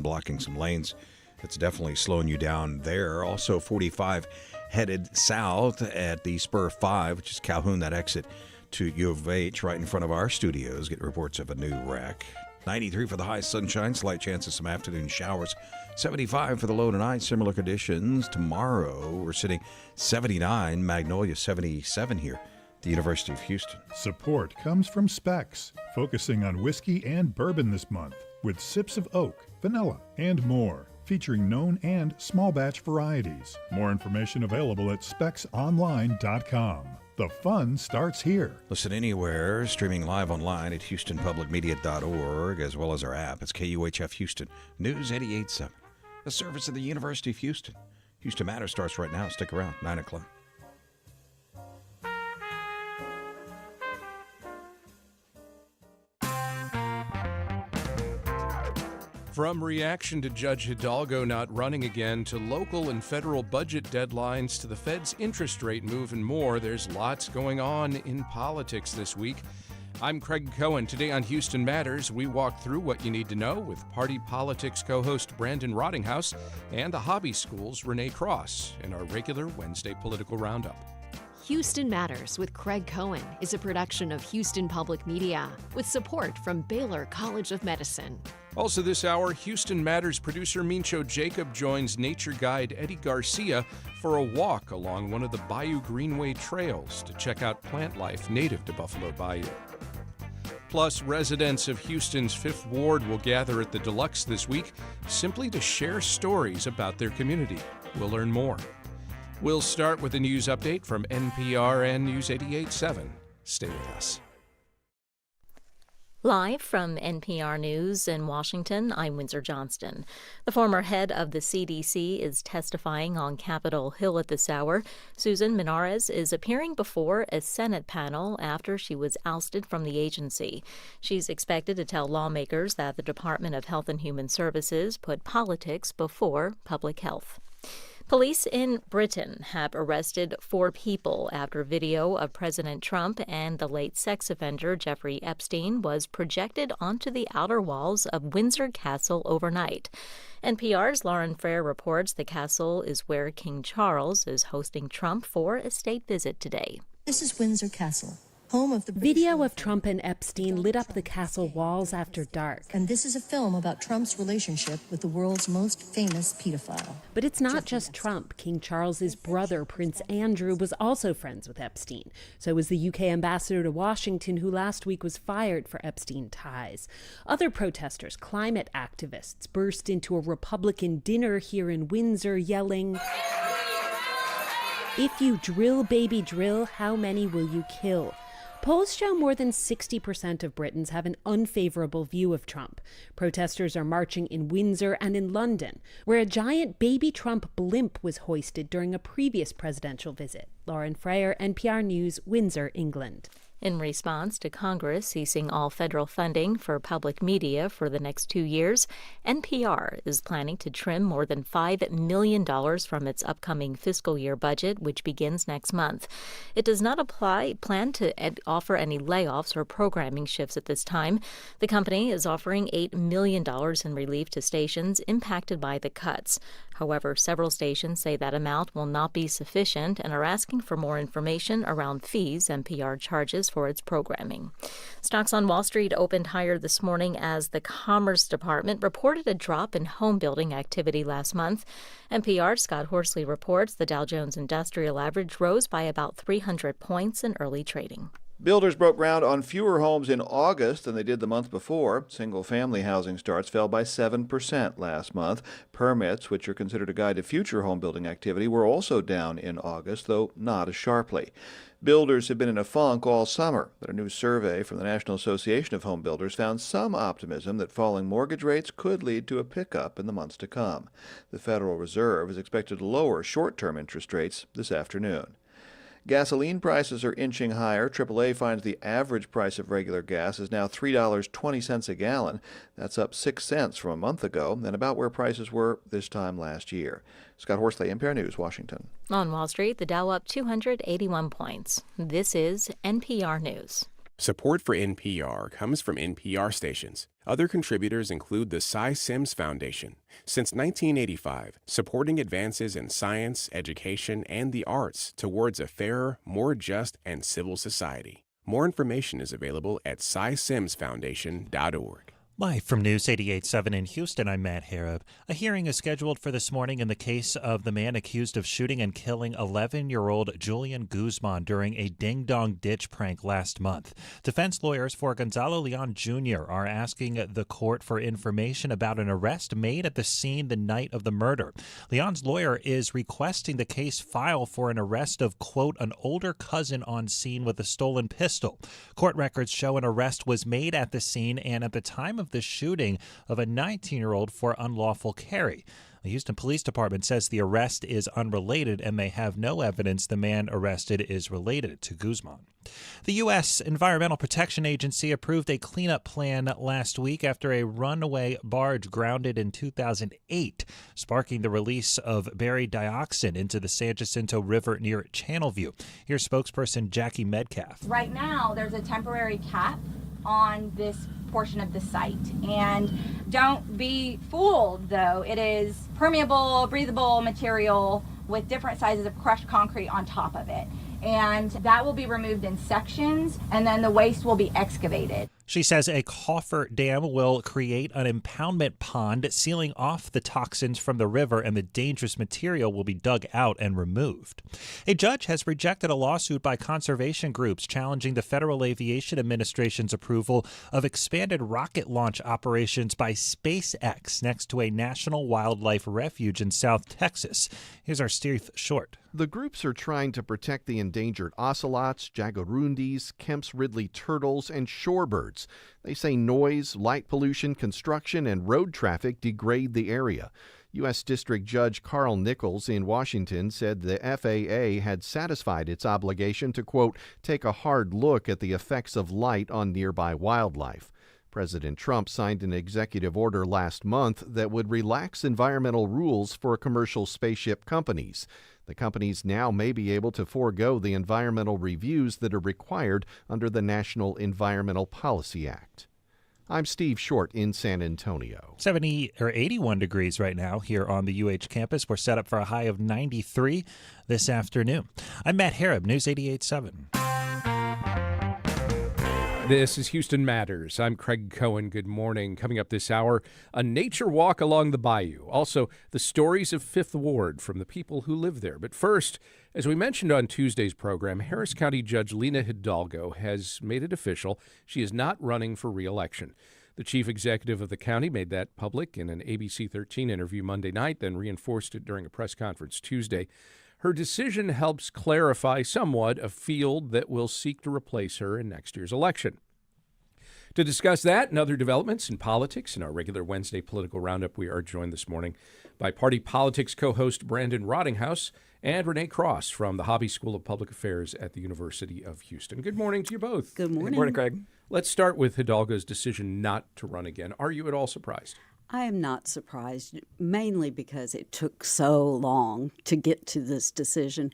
blocking some lanes. It's definitely slowing you down there. Also 45 headed south at the Spur 5, which is Calhoun, that exit to U of H right in front of our studios. Get reports of a new wreck. 93 for the high, sunshine, slight chance of some afternoon showers. 75 for the low tonight, similar conditions. Tomorrow we're sitting 79, Magnolia 77 here at the University of Houston. Support comes from Specs, focusing on whiskey and bourbon this month with sips of oak, vanilla, and more, featuring known and small batch varieties. More information available at specsonline.com. The fun starts here. Listen anywhere, streaming live online at HoustonPublicMedia.org, as well as our app. It's KUHF Houston News 88.7, a service of the University of Houston. Houston Matters starts right now. Stick around, 9 o'clock. From reaction to Judge Hidalgo not running again, to local and federal budget deadlines, to the Fed's interest rate move and more, there's lots going on in politics this week. I'm Craig Cohen. Today on Houston Matters, we walk through what you need to know with Party Politics co-host Brandon Rottinghaus and the Hobby School's Renee Cross in our regular Wednesday political roundup. Houston Matters with Craig Cohen is a production of Houston Public Media with support from Baylor College of Medicine. Also this hour, Houston Matters producer Mincho Jacob joins nature guide Eddie Garcia for a walk along one of the Bayou Greenway trails to check out plant life native to Buffalo Bayou. Plus, residents of Houston's 5th Ward will gather at the Deluxe this week simply to share stories about their community. We'll learn more. We'll start with a news update from NPR and News 88.7. Stay with us. Live from NPR News in Washington, I'm Windsor Johnston. The former head of the CDC is testifying on Capitol Hill at this hour. Susan Minares is appearing before a Senate panel after she was ousted from the agency. She's expected to tell lawmakers that the Department of Health and Human Services put politics before public health. Police in Britain have arrested 4 people after video of President Trump and the late sex offender Jeffrey Epstein was projected onto the outer walls of Windsor Castle overnight. NPR's Lauren Frere reports the castle is where King Charles is hosting Trump for a state visit today. This is Windsor Castle, home of the video of Trump and Epstein lit up the castle walls after dark. And this is a film about Trump's relationship with the world's most famous pedophile. But it's not just Trump. King Charles's brother, Prince Andrew, was also friends with Epstein. So was the UK ambassador to Washington, who last week was fired for Epstein ties. Other protesters, climate activists, burst into a Republican dinner here in Windsor yelling, "If you drill, baby, drill, how many will you kill?" Polls show more than 60% of Britons have an unfavorable view of Trump. Protesters are marching in Windsor and in London, where a giant baby Trump blimp was hoisted during a previous presidential visit. Lauren Frere, NPR News, Windsor, England. In response to Congress ceasing all federal funding for public media for the next 2 years, NPR is planning to trim more than $5 million from its upcoming fiscal year budget, which begins next month. It does not plan to offer any layoffs or programming shifts at this time. The company is offering $8 million in relief to stations impacted by the cuts. However, several stations say that amount will not be sufficient and are asking for more information around fees NPR charges for its programming. Stocks on Wall Street opened higher this morning as the Commerce Department reported a drop in home building activity last month. NPR's Scott Horsley reports the Dow Jones Industrial Average rose by about 300 points in early trading. Builders broke ground on fewer homes in August than they did the month before. Single-family housing starts fell by 7% last month. Permits, which are considered a guide to future home building activity, were also down in August, though not as sharply. Builders have been in a funk all summer, but a new survey from the National Association of Home Builders found some optimism that falling mortgage rates could lead to a pickup in the months to come. The Federal Reserve is expected to lower short-term interest rates this afternoon. Gasoline prices are inching higher. AAA finds the average price of regular gas is now $3.20 a gallon. That's up 6 cents from a month ago and about where prices were this time last year. Scott Horsley, NPR News, Washington. On Wall Street, the Dow up 281 points. This is NPR News. Support for NPR comes from NPR stations. Other contributors include the Cy Sims Foundation. Since 1985, supporting advances in science, education, and the arts towards a fairer, more just, and civil society. More information is available at cysimsfoundation.org. Live from News 88.7 in Houston, I'm Matt Harrop. A hearing is scheduled for this morning in the case of the man accused of shooting and killing 11-year-old Julian Guzman during a ding-dong ditch prank last month. Defense lawyers for Gonzalo Leon Jr. are asking the court for information about an arrest made at the scene the night of the murder. Leon's lawyer is requesting the case file for an arrest of, quote, an older cousin on scene with a stolen pistol. Court records show an arrest was made at the scene and at the time of the shooting of a 19-year-old for unlawful carry. The Houston Police Department says the arrest is unrelated and they have no evidence the man arrested is related to Guzman. The U.S. Environmental Protection Agency approved a cleanup plan last week after a runaway barge grounded in 2008, sparking the release of buried dioxin into the San Jacinto River near Channelview. Here's spokesperson Jackie Metcalf. Right now, there's a temporary cap on this portion of the site. And don't be fooled, though. It is permeable, breathable material with different sizes of crushed concrete on top of it. And that will be removed in sections, and then the waste will be excavated. She says a cofferdam will create an impoundment pond, sealing off the toxins from the river, and the dangerous material will be dug out and removed. A judge has rejected a lawsuit by conservation groups challenging the Federal Aviation Administration's approval of expanded rocket launch operations by SpaceX next to a national wildlife refuge in South Texas. Here's our Steve Short. The groups are trying to protect the endangered ocelots, jaguarundis, Kemp's Ridley turtles, and shorebirds. They say noise, light pollution, construction, and road traffic degrade the area. U.S. District Judge Carl Nichols in Washington said the FAA had satisfied its obligation to, quote, take a hard look at the effects of light on nearby wildlife. President Trump signed an executive order last month that would relax environmental rules for commercial spaceship companies. The companies now may be able to forego the environmental reviews that are required under the National Environmental Policy Act. I'm Steve Short in San Antonio. 81 degrees right now here on the UH campus. We're set up for a high of 93 this afternoon. I'm Matt Harrop, News 88.7. This is Houston Matters. I'm Craig Cohen. Good morning. Coming up this hour, a nature walk along the bayou. Also, the stories of Fifth Ward from the people who live there. But first, as we mentioned on Tuesday's program, Harris County Judge Lina Hidalgo has made it official. She is not running for re-election. The chief executive of the county made that public in an ABC 13 interview Monday night, then reinforced it during a press conference Tuesday. Her decision helps clarify somewhat a field that will seek to replace her in next year's election. To discuss that and other developments in politics in our regular Wednesday political roundup, we are joined this morning by party politics co-host Brandon Rottinghaus and Renee Cross from the Hobby School of Public Affairs at the University of Houston. Good morning to you both. Good morning. Good morning, Craig. Let's start with Hidalgo's decision not to run again. Are you at all surprised? I am not surprised, mainly because it took so long to get to this decision.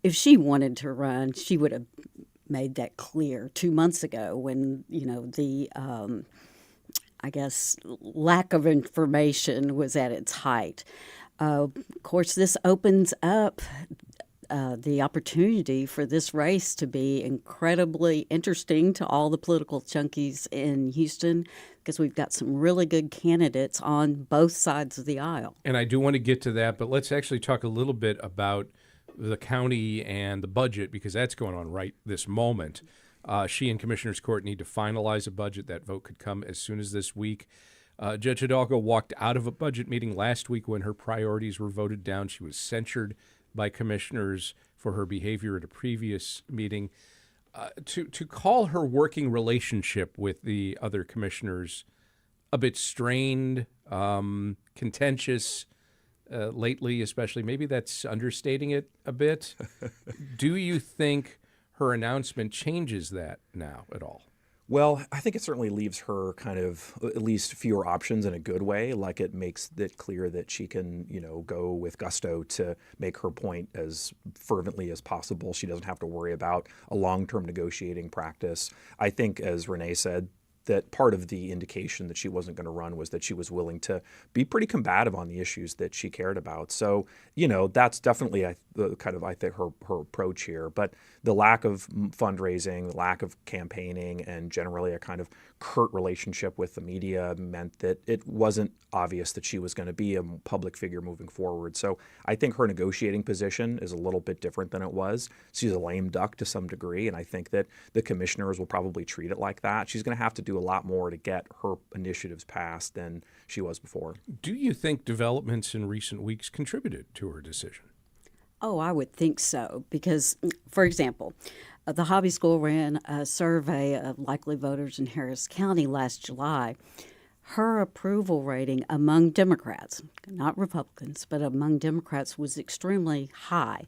If she wanted to run, she would have made that clear 2 months ago when, the, lack of information was at its height. Of course, this opens up the opportunity for this race to be incredibly interesting to all the political junkies in Houston, because we've got some really good candidates on both sides of the aisle. And I do want to get to that, but let's actually talk a little bit about the county and the budget, because that's going on right this moment. She and Commissioner's Court need to finalize a budget. That vote could come as soon as this week. Judge Hidalgo walked out of a budget meeting last week when her priorities were voted down. She was censured by commissioners for her behavior at a previous meeting. To call her working relationship with the other commissioners a bit strained, contentious lately, especially, maybe that's understating it a bit. Do you think her announcement changes that now at all? Well, I think it certainly leaves her kind of at least fewer options in a good way. Like it makes it clear that she can, go with gusto to make her point as fervently as possible. She doesn't have to worry about a long-term negotiating practice. I think, as Renee said, that part of the indication that she wasn't going to run was that she was willing to be pretty combative on the issues that she cared about. So, that's definitely I think her approach here. But the lack of fundraising, the lack of campaigning, and generally a kind of curt relationship with the media meant that it wasn't obvious that she was going to be a public figure moving forward. So I think her negotiating position is a little bit different than it was. She's a lame duck to some degree, and I think that the commissioners will probably treat it like that. She's going to have to do a lot more to get her initiatives passed than she was before. Do you think developments in recent weeks contributed to her decision? Oh, I would think so because, for example, the Hobby School ran a survey of likely voters in Harris County last July. Her approval rating among Democrats, not Republicans, but among Democrats was extremely high.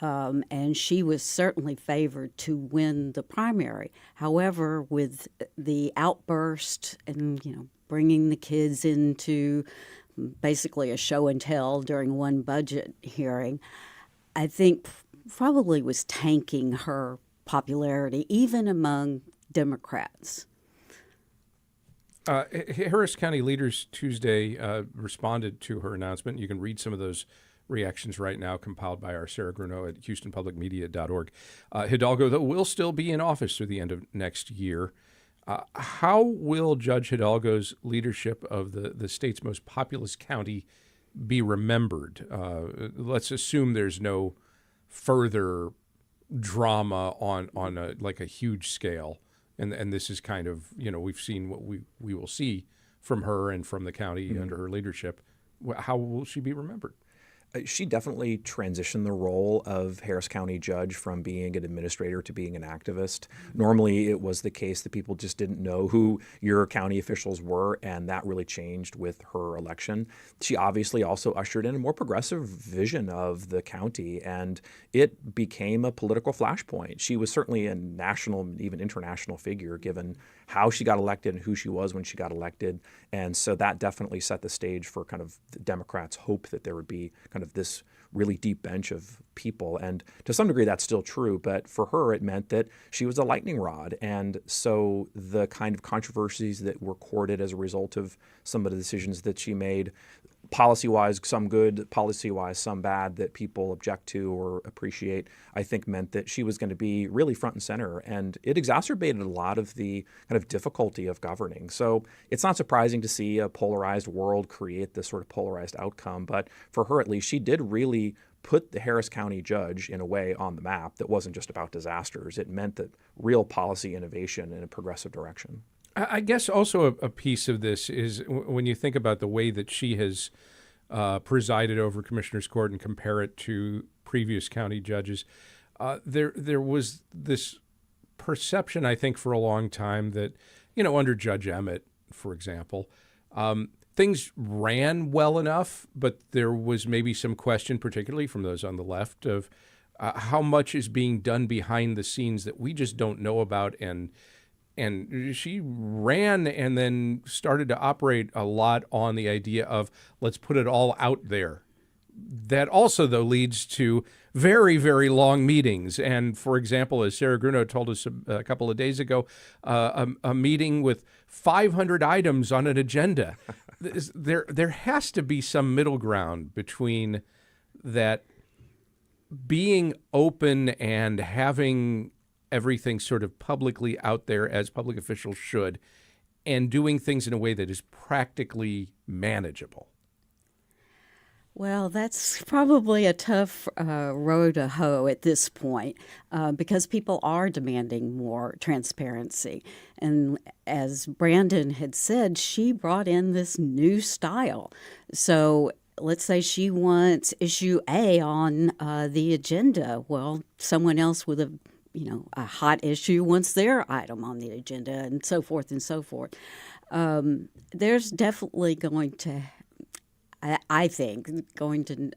And she was certainly favored to win the primary. However, with the outburst and, bringing the kids into basically a show and tell during one budget hearing, I think probably was tanking her popularity, even among Democrats. Harris County leaders Tuesday responded to her announcement. You can read some of those reactions right now, compiled by our Sarah Grunow at HoustonPublicMedia.org. Hidalgo, though, will still be in office through the end of next year. How will Judge Hidalgo's leadership of the state's most populous county be remembered? Let's assume there's no further drama on a huge scale. And this is kind of, we've seen what we will see from her and from the county under her leadership. How will she be remembered? She definitely transitioned the role of Harris County judge from being an administrator to being an activist. Normally, it was the case that people just didn't know who your county officials were, and that really changed with her election. She obviously also ushered in a more progressive vision of the county, and it became a political flashpoint. She was certainly a national, even international figure, given how she got elected and who she was when she got elected. And so that definitely set the stage for kind of the Democrats' hope that there would be kind of this really deep bench of people. And to some degree, that's still true. But for her, it meant that she was a lightning rod. And so the kind of controversies that were courted as a result of some of the decisions that she made, policy-wise, some good, policy-wise, some bad, that people object to or appreciate, I think meant that she was going to be really front and center. And it exacerbated a lot of the kind of difficulty of governing. So it's not surprising to see a polarized world create this sort of polarized outcome. But for her, at least, she did really put the Harris County judge in a way on the map that wasn't just about disasters. It meant that real policy innovation in a progressive direction. I guess also a piece of this is when you think about the way that she has presided over Commissioner's Court and compare it to previous county judges, there was this perception, I think, for a long time that, under Judge Emmett, for example, things ran well enough, but there was maybe some question, particularly from those on the left, of how much is being done behind the scenes that we just don't know about. And she ran and then started to operate a lot on the idea of let's put it all out there. That also, though, leads to very, very long meetings. And, for example, as Sarah Grunow told us a couple of days ago, a meeting with 500 items on an agenda. There has to be some middle ground between that being open and having everything sort of publicly out there as public officials should, and doing things in a way that is practically manageable. Well, that's probably a tough row to hoe at this point because people are demanding more transparency. And as Brandon had said, she brought in this new style. So let's say she wants issue A on the agenda. Well, someone else with a hot issue wants their item on the agenda, and so forth and so forth. There's definitely going to, I think, going to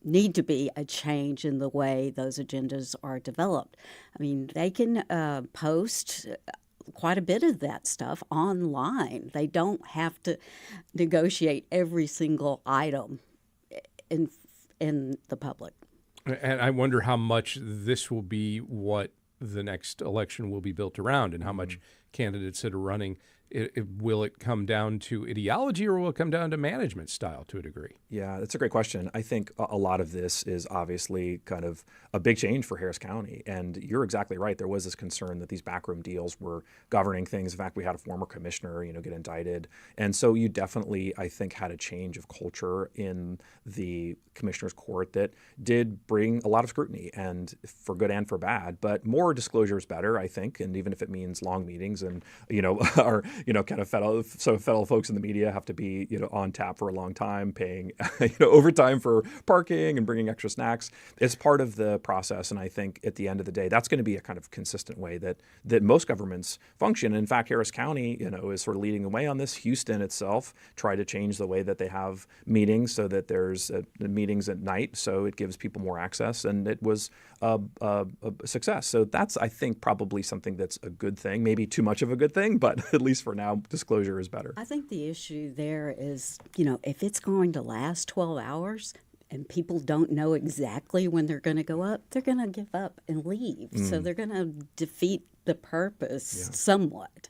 need to be a change in the way those agendas are developed. I mean, they can post quite a bit of that stuff online. They don't have to negotiate every single item in the public. And I wonder how much this will be what the next election will be built around, and how much candidates that are running, will it come down to ideology, or will it come down to management style to a degree? Yeah, that's a great question. I think a lot of this is obviously kind of a big change for Harris County. And you're exactly right. There was this concern that these backroom deals were governing things. In fact, we had a former commissioner, get indicted. And so you definitely, I think, had a change of culture in the commissioner's court that did bring a lot of scrutiny, and for good and for bad. But more disclosure is better, I think. And even if it means long meetings and, our kind of fellow folks in the media have to be, on tap for a long time, paying, overtime for parking and bringing extra snacks. It's part of the process. And I think at the end of the day, that's going to be a kind of consistent way that most governments function. In fact, Harris County, is sort of leading the way on this. Houston itself tried to change the way that they have meetings so that there's meetings at night, so it gives people more access, and it was a success. So that's, I think, probably something that's a good thing, maybe too much of a good thing, but at least for now, disclosure is better. I think the issue there is, if it's going to last 12 hours and people don't know exactly when they're going to go up, they're going to give up and leave. So they're going to defeat the purpose somewhat.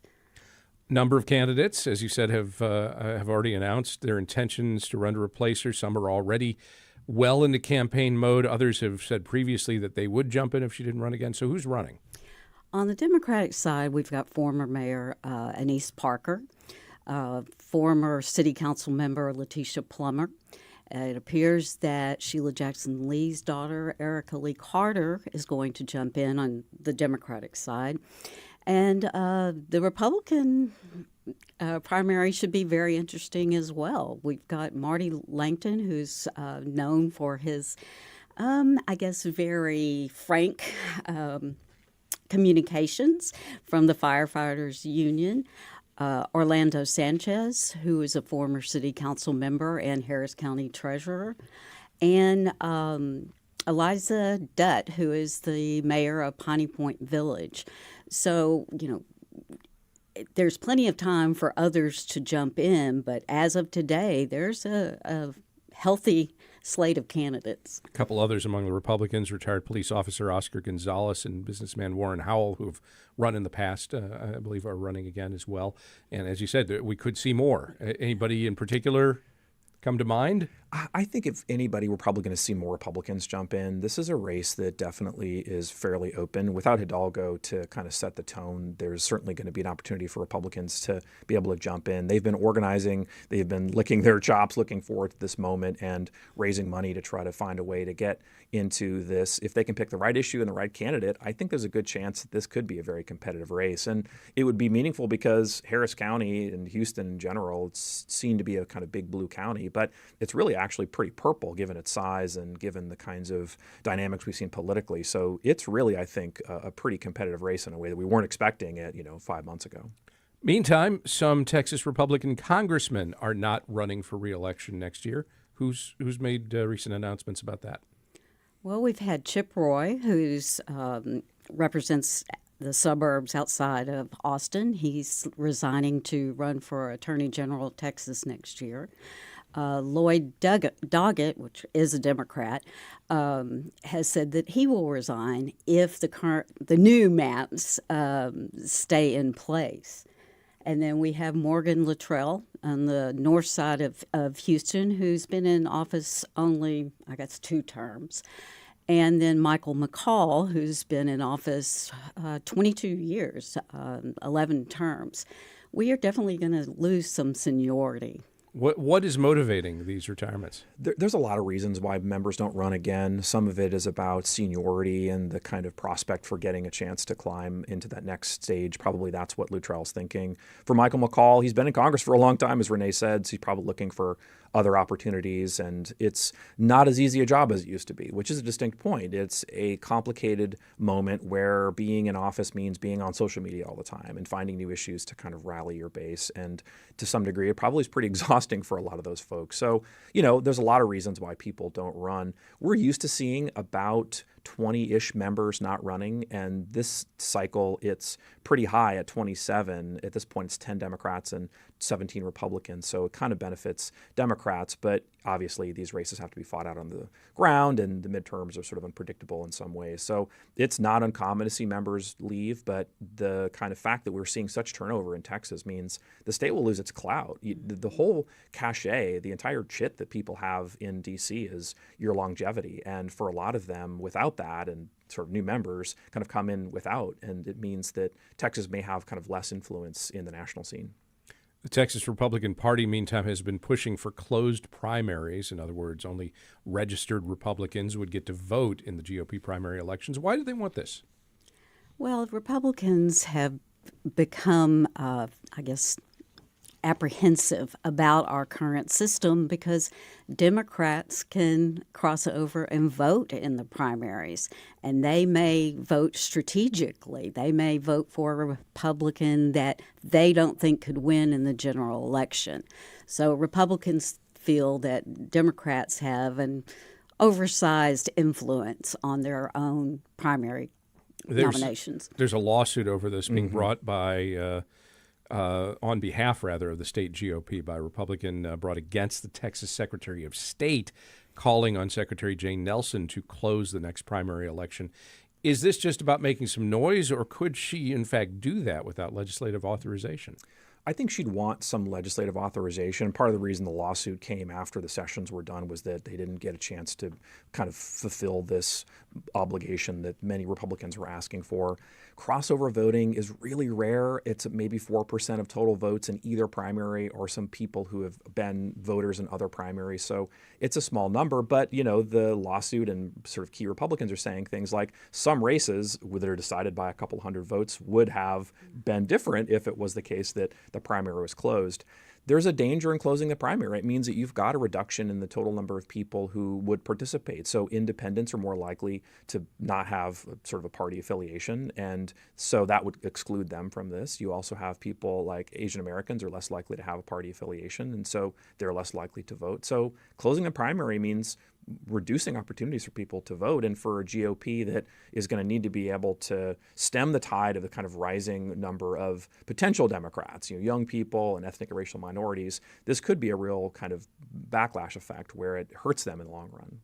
Number of candidates, as you said, have already announced their intentions to run to replace her. Some are already well into campaign mode. Others have said previously that they would jump in if she didn't run again. So who's running? On the Democratic side, we've got former Mayor Anise Parker, former City Council member Letitia Plummer. It appears that Sheila Jackson Lee's daughter, Erica Lee Carter, is going to jump in on the Democratic side. And the Republican primary should be very interesting as well. We've got Marty Langton, who's known for his, very frank communications from the Firefighters Union. Orlando Sanchez, who is a former city council member and Harris County treasurer. And Eliza Dutt, who is the mayor of Piney Point Village. So, there's plenty of time for others to jump in, but as of today, there's a healthy slate of candidates. A couple others among the Republicans, retired police officer Oscar Gonzalez and businessman Warren Howell, who have run in the past, I believe are running again as well. And as you said, we could see more. Anybody in particular come to mind? I think if anybody, we're probably going to see more Republicans jump in. This is a race that definitely is fairly open. Without Hidalgo to kind of set the tone, there's certainly going to be an opportunity for Republicans to be able to jump in. They've been organizing. They've been licking their chops, looking forward to this moment and raising money to try to find a way to get into this. If they can pick the right issue and the right candidate, I think there's a good chance that this could be a very competitive race. And it would be meaningful because Harris County and Houston in general, it's seen to be a kind of big blue county, but it's really actually pretty purple given its size and given the kinds of dynamics we've seen politically. So it's really, I think, a pretty competitive race in a way that we weren't expecting it, 5 months ago. Meantime, some Texas Republican congressmen are not running for re-election next year. Who's made recent announcements about that? Well, we've had Chip Roy, who represents the suburbs outside of Austin. He's resigning to run for Attorney General of Texas next year. Lloyd Doggett, which is a Democrat, has said that he will resign if the new maps stay in place. And then we have Morgan Luttrell on the north side of Houston, who's been in office only, 2 terms. And then Michael McCall, who's been in office 22 years, 11 terms. We are definitely going to lose some seniority. What is motivating these retirements? There's a lot of reasons why members don't run again. Some of it is about seniority and the kind of prospect for getting a chance to climb into that next stage. Probably that's what Luttrell's thinking. For Michael McCall, he's been in Congress for a long time, as Renee said, so he's probably looking for other opportunities, and it's not as easy a job as it used to be, which is a distinct point. It's a complicated moment where being in office means being on social media all the time and finding new issues to kind of rally your base, and to some degree, it probably is pretty exhausting for a lot of those folks. So, there's a lot of reasons why people don't run. We're used to seeing about 20-ish members not running. And this cycle, it's pretty high at 27. At this point, it's 10 Democrats and 17 Republicans. So it kind of benefits Democrats. But obviously, these races have to be fought out on the ground, and the midterms are sort of unpredictable in some ways. So it's not uncommon to see members leave. But the kind of fact that we're seeing such turnover in Texas means the state will lose its clout. The whole cachet, the entire chit that people have in D.C. is your longevity. And for a lot of them, without that, and sort of new members kind of come in without, and it means that Texas may have kind of less influence in the national scene. The Texas Republican Party, meantime, has been pushing for closed primaries. In other words, only registered Republicans would get to vote in the GOP primary elections. Why do they want this? Well, Republicans have become, apprehensive about our current system because Democrats can cross over and vote in the primaries, and they may vote strategically. They may vote for a Republican that they don't think could win in the general election. So Republicans feel that Democrats have an oversized influence on their own primary nominations. There's a lawsuit over this being brought by on behalf, rather, of the state GOP by a Republican brought against the Texas Secretary of State, calling on Secretary Jane Nelson to close the next primary election. Is this just about making some noise, or could she, in fact, do that without legislative authorization? I think she'd want some legislative authorization. Part of the reason the lawsuit came after the sessions were done was that they didn't get a chance to kind of fulfill this obligation that many Republicans were asking for. Crossover voting is really rare. It's maybe 4% of total votes in either primary, or some people who have been voters in other primaries. So it's a small number, but the lawsuit and sort of key Republicans are saying things like some races that are decided by a couple hundred votes would have been different if it was the case that the primary was closed. There's a danger in closing the primary. It means that you've got a reduction in the total number of people who would participate. So independents are more likely to not have sort of a party affiliation, and so that would exclude them from this. You also have people like Asian Americans are less likely to have a party affiliation, and so they're less likely to vote. So closing the primary means reducing opportunities for people to vote, and for a GOP that is going to need to be able to stem the tide of the kind of rising number of potential Democrats, young people and ethnic and racial minorities, this could be a real kind of backlash effect where it hurts them in the long run.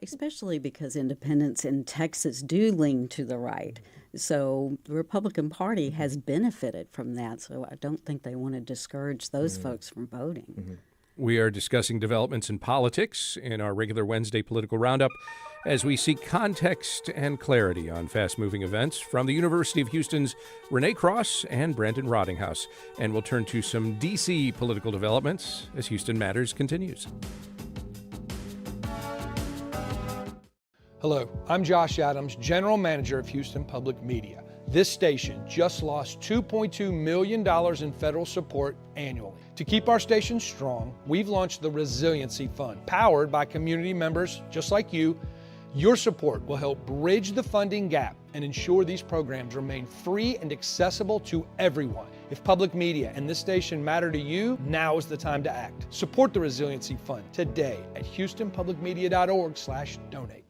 Especially because independents in Texas do lean to the right. So the Republican Party has benefited from that. So I don't think they want to discourage those folks from voting. We are discussing developments in politics in our regular Wednesday political roundup as we seek context and clarity on fast-moving events from the University of Houston's Renee Cross and Brandon Rottinghaus. And we'll turn to some D.C. political developments as Houston Matters continues. Hello, I'm Josh Adams, General Manager of Houston Public Media. This station just lost $2.2 million in federal support annually. To keep our station strong, we've launched the Resiliency Fund, powered by community members just like you. Your support will help bridge the funding gap and ensure these programs remain free and accessible to everyone. If public media and this station matter to you, now is the time to act. Support the Resiliency Fund today at houstonpublicmedia.org/donate.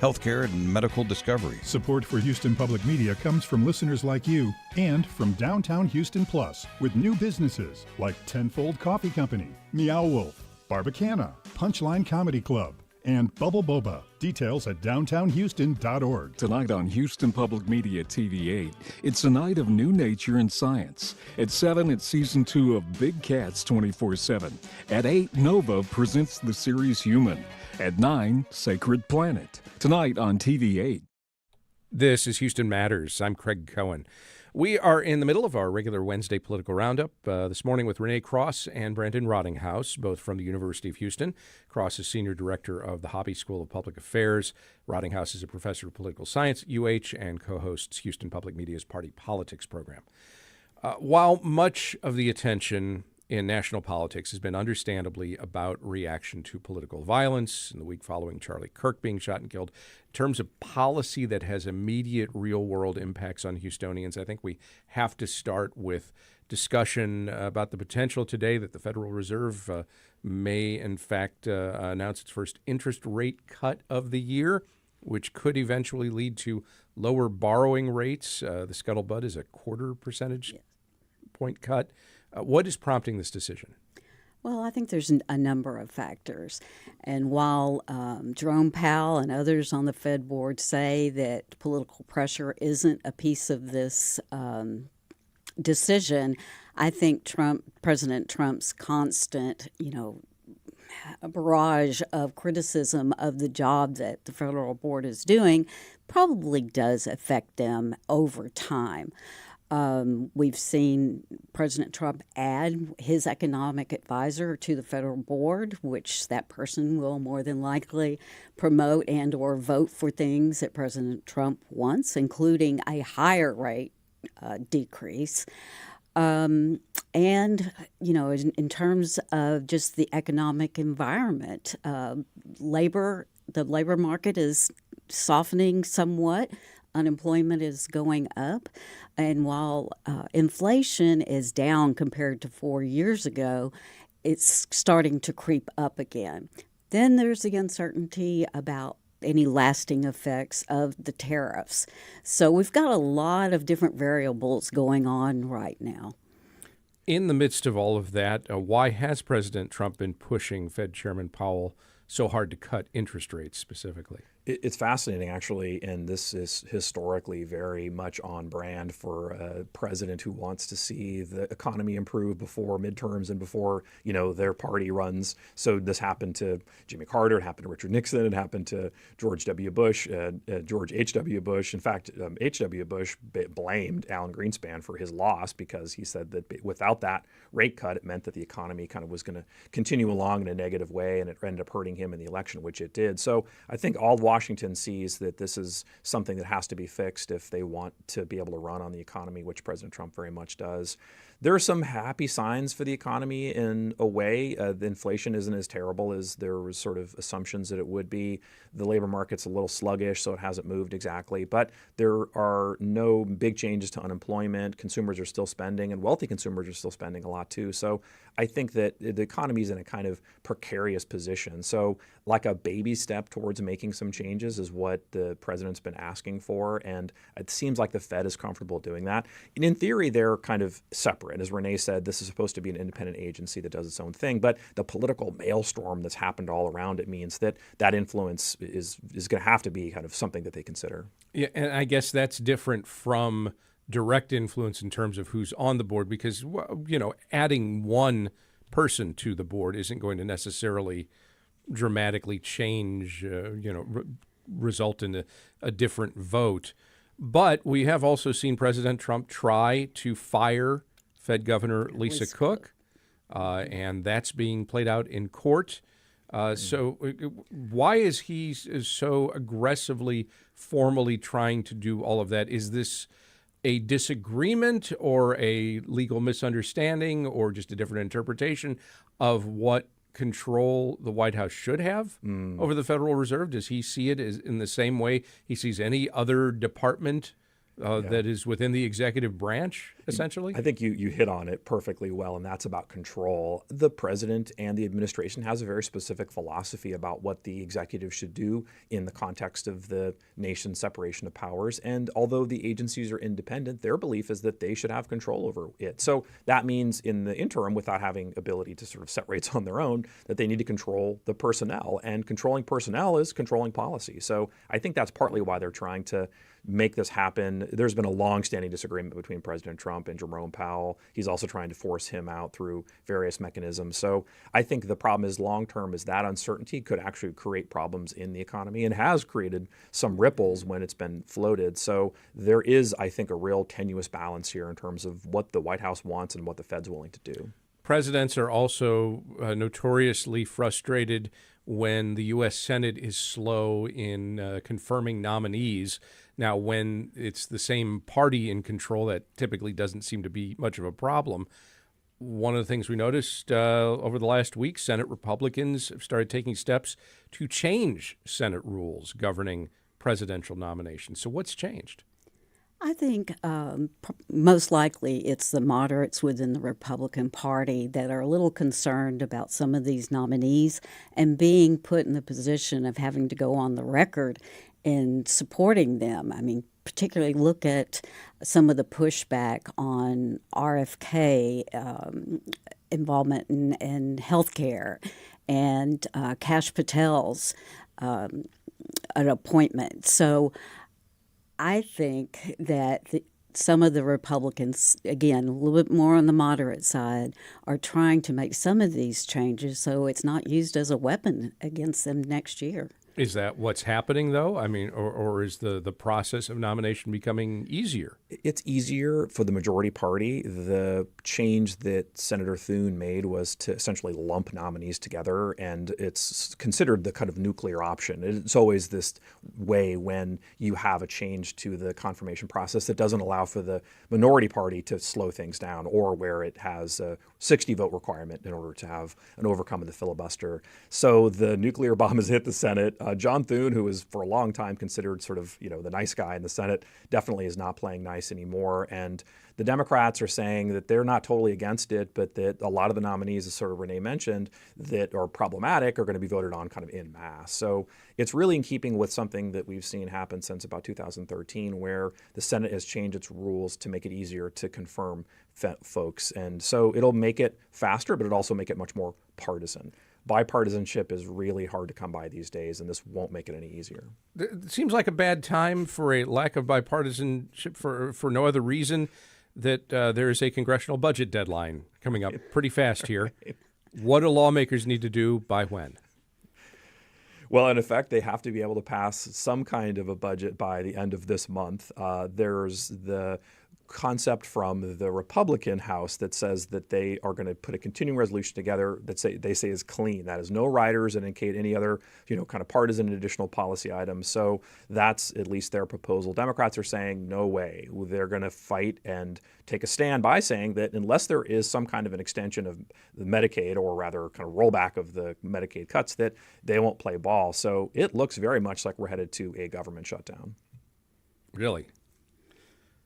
Healthcare and medical discovery. Support for Houston Public Media comes from listeners like you and from Downtown Houston Plus with new businesses like Tenfold Coffee Company, Meow Wolf, Barbacana, Punchline Comedy Club, and Bubble Boba. Details at downtownhouston.org. Tonight on Houston Public Media TV8, it's a night of new nature and science. At 7, it's Season 2 of Big Cats 24/7. At 8, Nova presents the series Human. At 9, Sacred Planet. Tonight on TV8. This is Houston Matters. I'm Craig Cohen. We are in the middle of our regular Wednesday political roundup this morning with Renee Cross and Brandon Rottinghaus, both from the University of Houston. Cross is Senior Director of the Hobby School of Public Affairs. Rottinghaus is a Professor of Political Science at UH and co-hosts Houston Public Media's Party Politics program. While much of the attention in national politics has been understandably about reaction to political violence in the week following Charlie Kirk being shot and killed, in terms of policy that has immediate real-world impacts on Houstonians, I think we have to start with discussion about the potential today that the Federal Reserve may, in fact, announce its first interest rate cut of the year. which could eventually lead to lower borrowing rates. The scuttlebutt is a 1/4 percentage point cut. What is prompting this decision? Well, I think there's a number of factors. And while Jerome Powell and others on the Fed board say that political pressure isn't a piece of this decision, I think President Trump's constant, a barrage of criticism of the job that the federal board is doing probably does affect them over time. We've seen President Trump add his economic advisor to the federal board, which that person will more than likely promote and or vote for things that President Trump wants, including a higher rate decrease. And, in terms of just the economic environment, the labor market is softening somewhat. Unemployment is going up. And while inflation is down compared to 4 years ago, it's starting to creep up again. Then there's the uncertainty about any lasting effects of the tariffs. So we've got a lot of different variables going on right now. In the midst of all of that, why has President Trump been pushing Fed Chairman Powell so hard to cut interest rates specifically? It's fascinating, actually, and this is historically very much on brand for a president who wants to see the economy improve before midterms and before, their party runs. So this happened to Jimmy Carter, it happened to Richard Nixon, it happened to George W. Bush, George H.W. Bush. In fact, H.W. Bush blamed Alan Greenspan for his loss because he said that without that rate cut, it meant that the economy kind of was going to continue along in a negative way, and it ended up hurting him in the election, which it did. So I think all Washington sees that this is something that has to be fixed if they want to be able to run on the economy, which President Trump very much does. There are some happy signs for the economy in a way. The inflation isn't as terrible as there was sort of assumptions that it would be. The labor market's a little sluggish, so it hasn't moved exactly. But there are no big changes to unemployment. Consumers are still spending, and wealthy consumers are still spending a lot too. So I think that the economy is in a kind of precarious position. So like a baby step towards making some changes is what the president's been asking for, and it seems like the Fed is comfortable doing that. And in theory, they're kind of separate. As Renee said, this is supposed to be an independent agency that does its own thing, but the political maelstrom that's happened all around it means that that influence is going to have to be kind of something that they consider. Yeah, and I guess that's different from direct influence in terms of who's on the board, because, adding one person to the board isn't going to necessarily dramatically change, result in a different vote. But we have also seen President Trump try to fire Fed Governor Lisa Cook, and that's being played out in court. So why is he so aggressively, formally trying to do all of that? Is this a disagreement or a legal misunderstanding or just a different interpretation of what control the White House should have over the Federal Reserve? Does he see it as in the same way he sees any other department that is within the executive branch, essentially? I think you hit on it perfectly well, and that's about control. The president and the administration has a very specific philosophy about what the executive should do in the context of the nation's separation of powers. And although the agencies are independent, their belief is that they should have control over it. So that means in the interim, without having ability to sort of set rates on their own, that they need to control the personnel. And controlling personnel is controlling policy. So I think that's partly why they're trying to make this happen. There's been a long-standing disagreement between President Trump and Jerome Powell. He's also trying to force him out through various mechanisms. So I think the problem is long-term is that uncertainty could actually create problems in the economy and has created some ripples when it's been floated. So there is, I think, a real tenuous balance here in terms of what the White House wants and what the Fed's willing to do. Presidents are also notoriously frustrated when the U.S. Senate is slow in confirming nominees. Now, when it's the same party in control, that typically doesn't seem to be much of a problem. One of the things we noticed over the last week, Senate Republicans have started taking steps to change Senate rules governing presidential nominations. So what's changed? I think most likely it's the moderates within the Republican Party that are a little concerned about some of these nominees and being put in the position of having to go on the record in supporting them. I mean, particularly look at some of the pushback on RFK involvement in healthcare and Kash Patel's an appointment. So I think that some of the Republicans, again, a little bit more on the moderate side, are trying to make some of these changes so it's not used as a weapon against them next year. Is that what's happening, though? I mean, or is the process of nomination becoming easier? It's easier for the majority party. The change that Senator Thune made was to essentially lump nominees together, and it's considered the kind of nuclear option. It's always this way when you have a change to the confirmation process that doesn't allow for the minority party to slow things down, or where it has a 60-vote requirement in order to have an overcome of the filibuster. So the nuclear bomb has hit the Senate. John Thune, who was for a long time considered sort of, the nice guy in the Senate, definitely is not playing nice anymore. And the Democrats are saying that they're not totally against it, but that a lot of the nominees, as sort of Renee mentioned, that are problematic are going to be voted on kind of en masse. So it's really in keeping with something that we've seen happen since about 2013, where the Senate has changed its rules to make it easier to confirm folks. And so it'll make it faster, but it'll also make it much more partisan. Bipartisanship is really hard to come by these days, and this won't make it any easier. It seems like a bad time for a lack of bipartisanship for no other reason that there is a congressional budget deadline coming up pretty fast here. What do lawmakers need to do by when? Well, in effect, they have to be able to pass some kind of a budget by the end of this month. There's the concept from the Republican House that says that they are going to put a continuing resolution together that they say is clean. That is no riders that indicate any other, kind of partisan and additional policy items. So that's at least their proposal. Democrats are saying no way. They're going to fight and take a stand by saying that unless there is some kind of an extension of the Medicaid, or rather kind of rollback of the Medicaid cuts, that they won't play ball. So it looks very much like we're headed to a government shutdown. Really?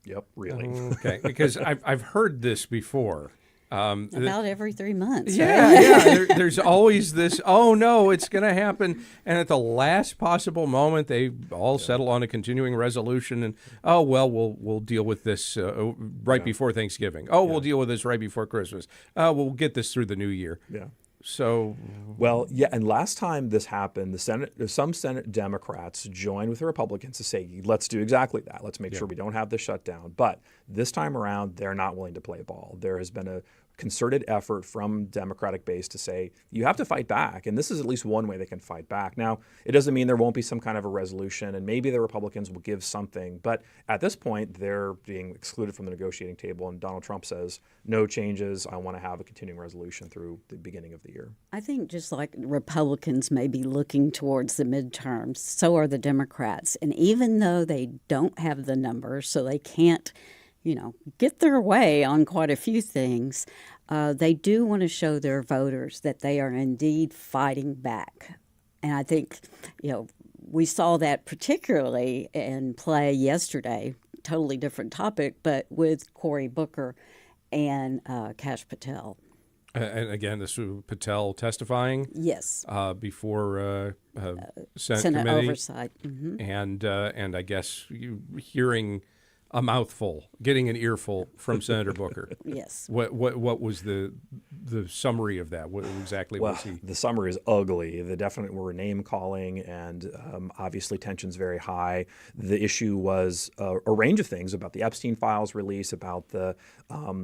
Yep, really. Okay, because I've heard this before. About every 3 months. Yeah, right? There's always this, oh no, it's going to happen. And at the last possible moment, they all settle on a continuing resolution and, oh, well, we'll deal with this right before Thanksgiving. Oh, we'll deal with this right before Christmas. We'll get this through the new year. Yeah. So, well, yeah, and last time this happened, some Senate Democrats joined with the Republicans to say, let's do exactly that. Let's make sure we don't have the shutdown. But this time around, they're not willing to play ball. There has been a concerted effort from Democratic base to say, you have to fight back. And this is at least one way they can fight back. Now, it doesn't mean there won't be some kind of a resolution, and maybe the Republicans will give something. But at this point, they're being excluded from the negotiating table. And Donald Trump says, no changes. I want to have a continuing resolution through the beginning of the year. I think just like Republicans may be looking towards the midterms, so are the Democrats. And even though they don't have the numbers, so they can't get their way on quite a few things, they do want to show their voters that they are indeed fighting back. And I think, we saw that particularly in play yesterday, totally different topic, but with Cory Booker and Kash Patel. And again, this was Patel testifying. Yes. Before Senate Committee. Oversight. Mm-hmm. And I guess hearing a mouthful, getting an earful from Senator Booker. Yes. What was the summary of that? What exactly was he? The summary is ugly. They definitely were name calling, and obviously tensions very high. The issue was a range of things about the Epstein files release, about the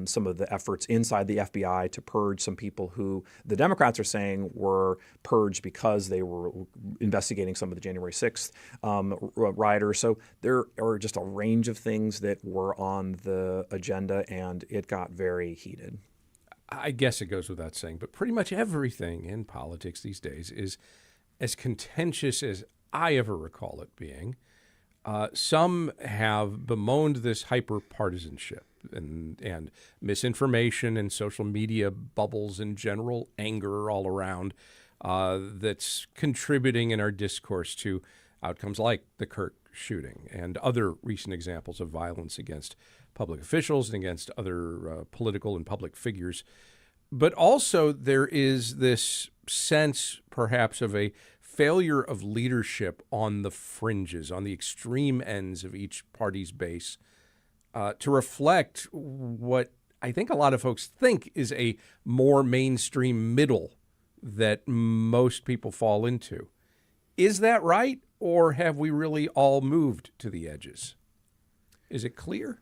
some of the efforts inside the FBI to purge some people who the Democrats are saying were purged because they were investigating some of the January 6th rioters. So there are just a range of things that were on the agenda, and it got very heated. I guess it goes without saying, but pretty much everything in politics these days is as contentious as I ever recall it being. Some have bemoaned this hyper-partisanship and misinformation and social media bubbles and general anger all around that's contributing in our discourse to outcomes like the Kirk shooting and other recent examples of violence against public officials and against other political and public figures. But also there is this sense perhaps of a failure of leadership on the fringes, on the extreme ends of each party's base, to reflect what I think a lot of folks think is a more mainstream middle that most people fall into. Is that right? Or have we really all moved to the edges? Is it clear?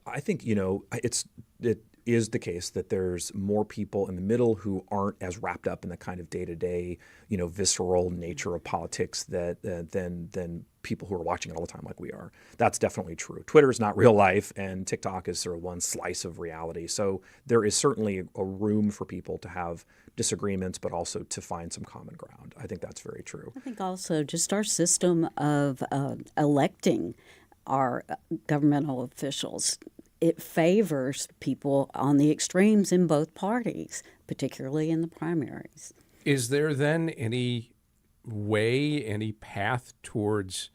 I think, it is the case that there's more people in the middle who aren't as wrapped up in the kind of day-to-day, visceral nature of politics than people who are watching it all the time like we are. That's definitely true. Twitter is not real life, and TikTok is sort of one slice of reality. So there is certainly a room for people to have disagreements, but also to find some common ground. I think that's very true. I think also just our system of electing our governmental officials, it favors people on the extremes in both parties, particularly in the primaries. Is there then any way, any path towards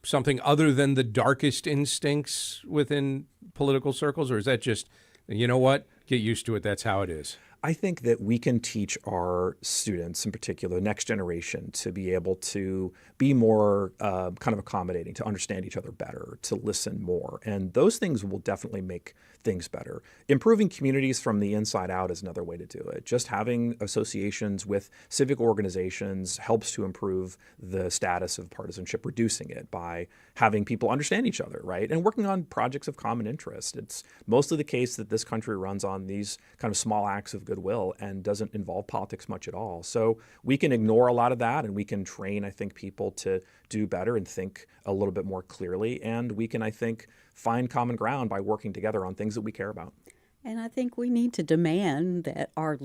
something other than the darkest instincts within political circles? Or is that just, you know what, get used to it, that's how it is? I think that we can teach our students, in particular, the next generation, to be able to be more kind of accommodating, to understand each other better, to listen more. And those things will definitely make things better. Improving communities from the inside out is another way to do it. Just having associations with civic organizations helps to improve the status of partisanship, reducing it by having people understand each other, right? And working on projects of common interest. It's mostly the case that this country runs on these kind of small acts of goodwill and doesn't involve politics much at all. So we can ignore a lot of that, and we can train, I think, people to do better and think a little bit more clearly. And we can, I think, find common ground by working together on things that we care about. And I think we need to demand that our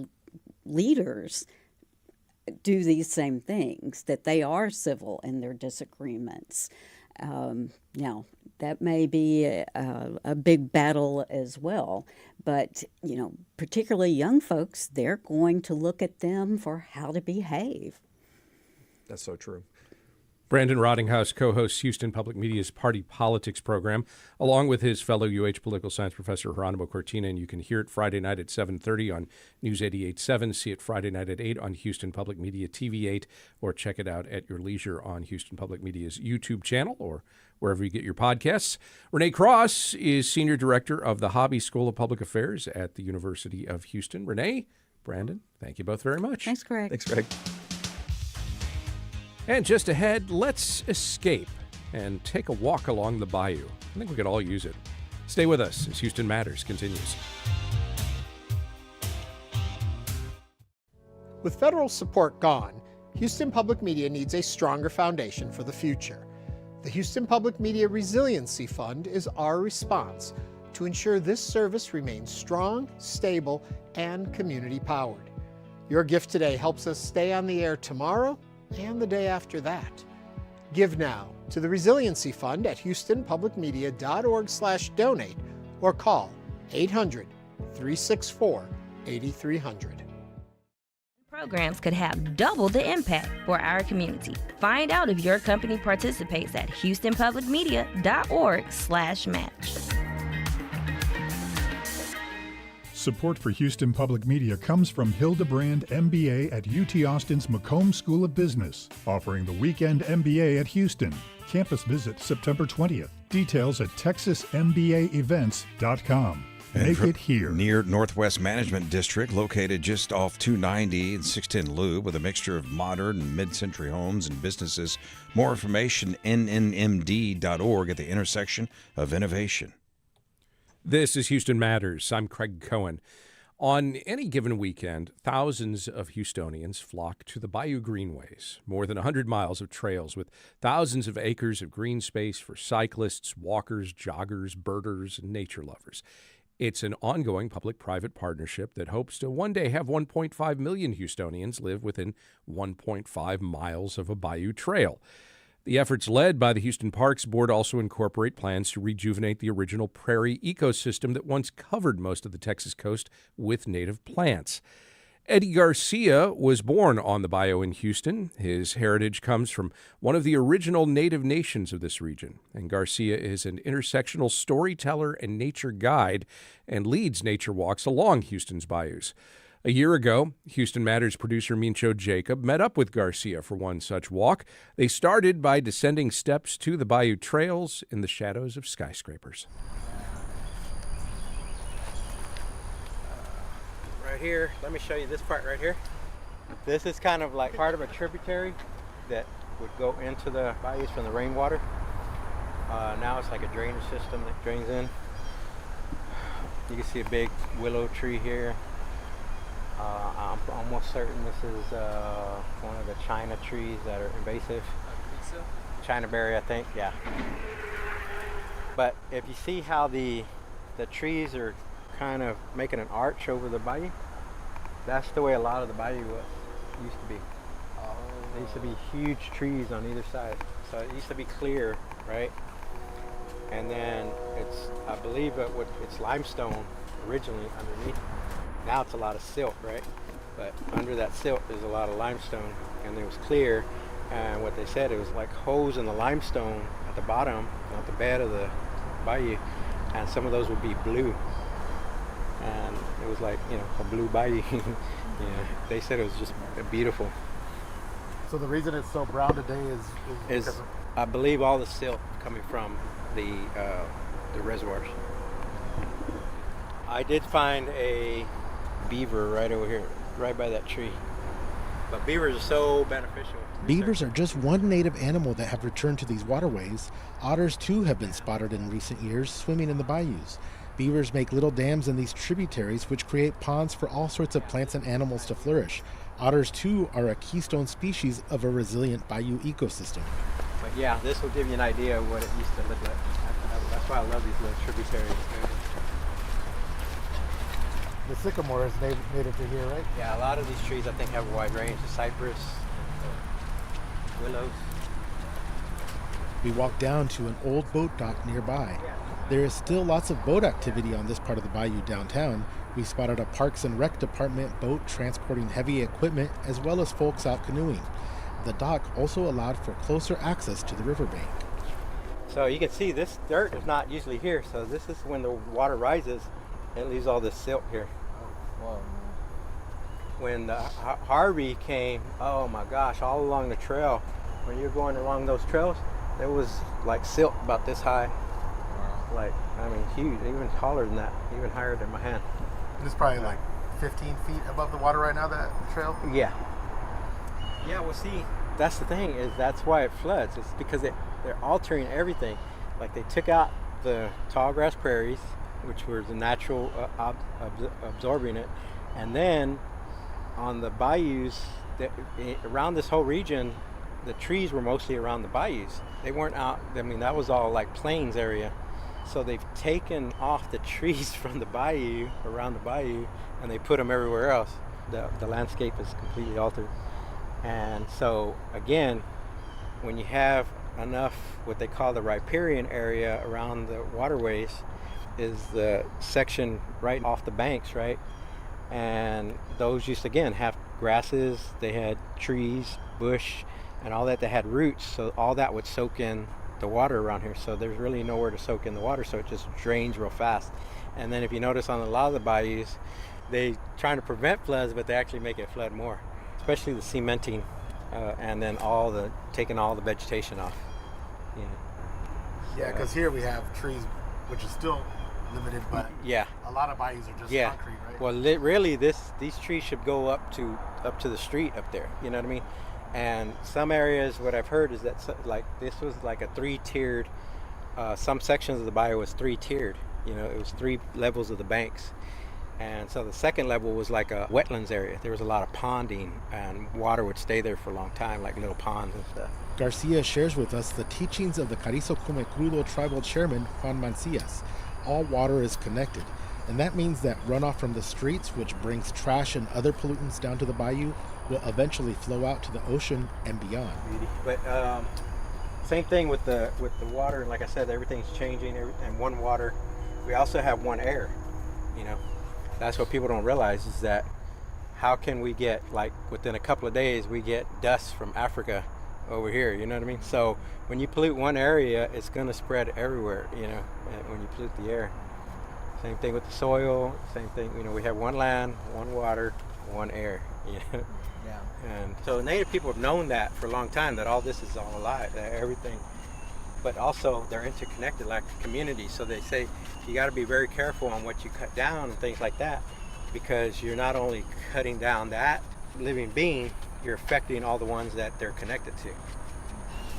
leaders do these same things, that they are civil in their disagreements. Now, that may be a big battle as well, but, particularly young folks, they're going to look at them for how to behave. That's so true. Brandon Rottinghaus co-hosts Houston Public Media's Party Politics program, along with his fellow UH political science professor, Geronimo Cortina, and you can hear it Friday night at 7:30 on News 88.7, see it Friday night at 8 on Houston Public Media TV 8, or check it out at your leisure on Houston Public Media's YouTube channel or wherever you get your podcasts. Renee Cross is Senior Director of the Hobby School of Public Affairs at the University of Houston. Renee, Brandon, thank you both very much. Thanks, Craig. Thanks, Craig. And just ahead, let's escape and take a walk along the bayou. I think we could all use it. Stay with us as Houston Matters continues. With federal support gone, Houston Public Media needs a stronger foundation for the future. The Houston Public Media Resiliency Fund is our response to ensure this service remains strong, stable, and community-powered. Your gift today helps us stay on the air tomorrow and the day after that. Give now to the Resiliency Fund at houstonpublicmedia.org/donate or call 800-364-8300. Programs could have double the impact for our community. Find out if your company participates at houstonpublicmedia.org/match. Support for Houston Public Media comes from Hildebrand MBA at UT Austin's McComb School of Business, offering the weekend MBA at Houston. Campus visit September 20th. Details at texasmbaevents.com. Make it here. Near Northwest Management District, located just off 290 and 610 Loop, with a mixture of modern and mid-century homes and businesses. More information, nnmd.org, at the intersection of innovation. This is Houston Matters. I'm Craig Cohen. On any given weekend, thousands of Houstonians flock to the Bayou Greenways, more than 100 miles of trails with thousands of acres of green space for cyclists, walkers, joggers, birders, and nature lovers. It's an ongoing public-private partnership that hopes to one day have 1.5 million Houstonians live within 1.5 miles of a bayou trail. The efforts led by the Houston Parks Board also incorporate plans to rejuvenate the original prairie ecosystem that once covered most of the Texas coast with native plants. Eddie Garcia was born on the bayou in Houston. His heritage comes from one of the original native nations of this region. And Garcia is an intersectional storyteller and nature guide and leads nature walks along Houston's bayous. A year ago, Houston Matters producer Mincho Jacob met up with Garcia for one such walk. They started by descending steps to the Bayou trails in the shadows of skyscrapers. Right here, let me show you this part right here. This is kind of like part of a tributary that would go into the bayous from the rainwater. Now it's like a drainage system that drains in. You can see a big willow tree here. I'm almost certain this is one of the China trees that are invasive. China berry, I think, yeah. But if you see how the trees are kind of making an arch over the bayou, that's the way a lot of the bayou used to be. There used to be huge trees on either side. So it used to be clear, right? And then I believe it's limestone originally underneath. Now it's a lot of silt, right? But under that silt is a lot of limestone, and it was clear. And what they said, it was like holes in the limestone at the bottom, at the bed of the bayou, and some of those would be blue. And it was like, a blue bayou. They said it was just beautiful. So the reason it's so brown today is because I believe all the silt coming from the reservoirs. I did find a beaver right over here, right by that tree. But beavers are so beneficial. Beavers are just one native animal that have returned to these waterways. Otters too have been spotted in recent years swimming in the bayous. Beavers make little dams in these tributaries which create ponds for all sorts of plants and animals to flourish. Otters too are a keystone species of a resilient bayou ecosystem. But yeah, this will give you an idea of what it used to look like. That's why I love these little tributaries. the sycamore is native to here, right? Yeah, a lot of these trees I think have a wide range. The cypress, willows. We walk down to an old boat dock nearby. There is still lots of boat activity on this part of the bayou downtown. We spotted a Parks and Rec Department boat transporting heavy equipment as well as folks out canoeing. The dock also allowed for closer access to the riverbank. So you can see this dirt is not usually here. So this is when the water rises, it leaves all this silt here. Wow. When the Harvey came, oh my gosh, all along the trail, when you're going along those trails, there was like silt about this high. Like, I mean, huge, even taller than that, even higher than my hand. It's probably like 15 feet above the water right now, that trail? Yeah. Yeah, well, see, that's the thing, is that's why it floods. It's because they're altering everything. Like, they took out the tall grass prairies, which were the natural absorbing it. And then on the bayous, around this whole region, the trees were mostly around the bayous. They weren't out, I mean, that was all like plains area. So they've taken off the trees from the bayou, around the bayou, and they put them everywhere else. The landscape is completely altered. And so, again, when you have enough, what they call the riparian area around the waterways, is the section right off the banks, right? And those used to, again, have grasses, they had trees, bush, and all that. They had roots, so all that would soak in the water around here. So there's really nowhere to soak in the water, so it just drains real fast. And then if you notice on a lot of the bayous, they trying to prevent floods, but they actually make it flood more, especially the cementing, and then taking all the vegetation off. Yeah, because here we have trees, which is still limited, but yeah, a lot of bayous are just concrete, right? Well, really, these trees should go up to the street up there. You know what I mean? And some areas, what I've heard is that like this was like a 3-tiered. Some sections of the bayou was 3-tiered. You know, it was 3 levels of the banks. And so the second level was like a wetlands area. There was a lot of ponding, and water would stay there for a long time, like little ponds and stuff. Garcia shares with us the teachings of the Carrizo Come Crudo tribal chairman, Juan Mancias. All water is connected, and that means that runoff from the streets, which brings trash and other pollutants down to the bayou, will eventually flow out to the ocean and beyond. But same thing with the water. Like I said, everything's changing, and one water. We also have one air, you know. That's what people don't realize, is that how can we get, like, within a couple of days, we get dust from Africa over here, you know what I mean? So when you pollute one area, it's going to spread everywhere, you know, when you pollute the air. Same thing with the soil, same thing, you know, we have one land, one water, one air, you know. Yeah. And so Native people have known that for a long time, that all this is all alive, that everything. But also they're interconnected like a community. So they say you got to be very careful on what you cut down and things like that, because you're not only cutting down that living being, you're affecting all the ones that they're connected to.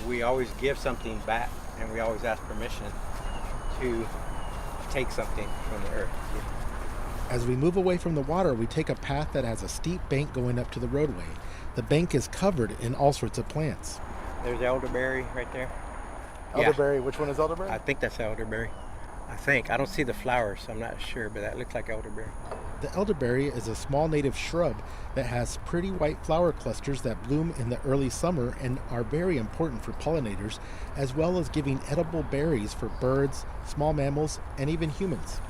We always give something back, and we always ask permission to take something from the earth. As we move away from the water, we take a path that has a steep bank going up to the roadway. The bank is covered in all sorts of plants. There's elderberry right there. Elderberry, which one is elderberry? I think that's elderberry. I don't see the flowers, so I'm not sure, but that looks like elderberry. The elderberry is a small native shrub that has pretty white flower clusters that bloom in the early summer and are very important for pollinators, as well as giving edible berries for birds, small mammals, and even humans.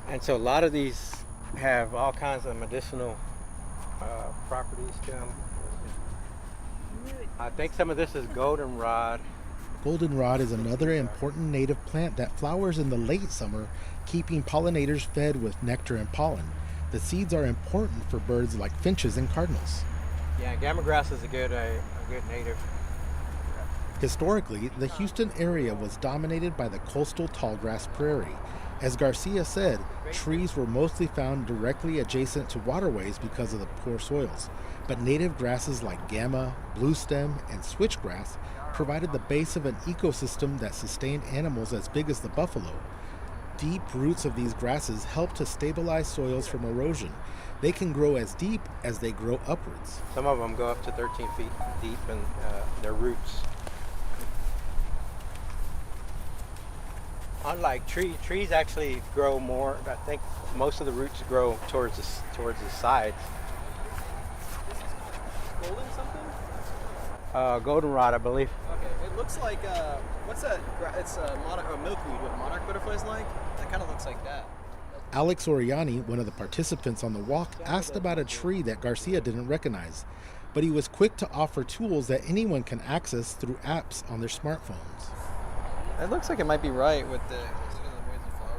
And so a lot of these have all kinds of medicinal properties to them. I think some of this is goldenrod. Goldenrod is another important native plant that flowers in the late summer, keeping pollinators fed with nectar and pollen. The seeds are important for birds like finches and cardinals. Yeah, gamma grass is a good native. Historically, the Houston area was dominated by the coastal tallgrass prairie. As Garcia said, trees were mostly found directly adjacent to waterways because of the poor soils. But native grasses like gamma, bluestem, and switchgrass provided the base of an ecosystem that sustained animals as big as the buffalo. Deep roots of these grasses help to stabilize soils from erosion. They can grow as deep as they grow upwards. Some of them go up to 13 feet deep in their roots. Unlike trees actually grow more. I think most of the roots grow towards the sides. Golden something? Goldenrod, I believe. Okay, it looks like what's that? It's milkweed. What monarch butterflies like? That kind of looks like that. Alex Oriani, one of the participants on the walk, asked about a tree that Garcia didn't recognize, but he was quick to offer tools that anyone can access through apps on their smartphones. It looks like it might be right with the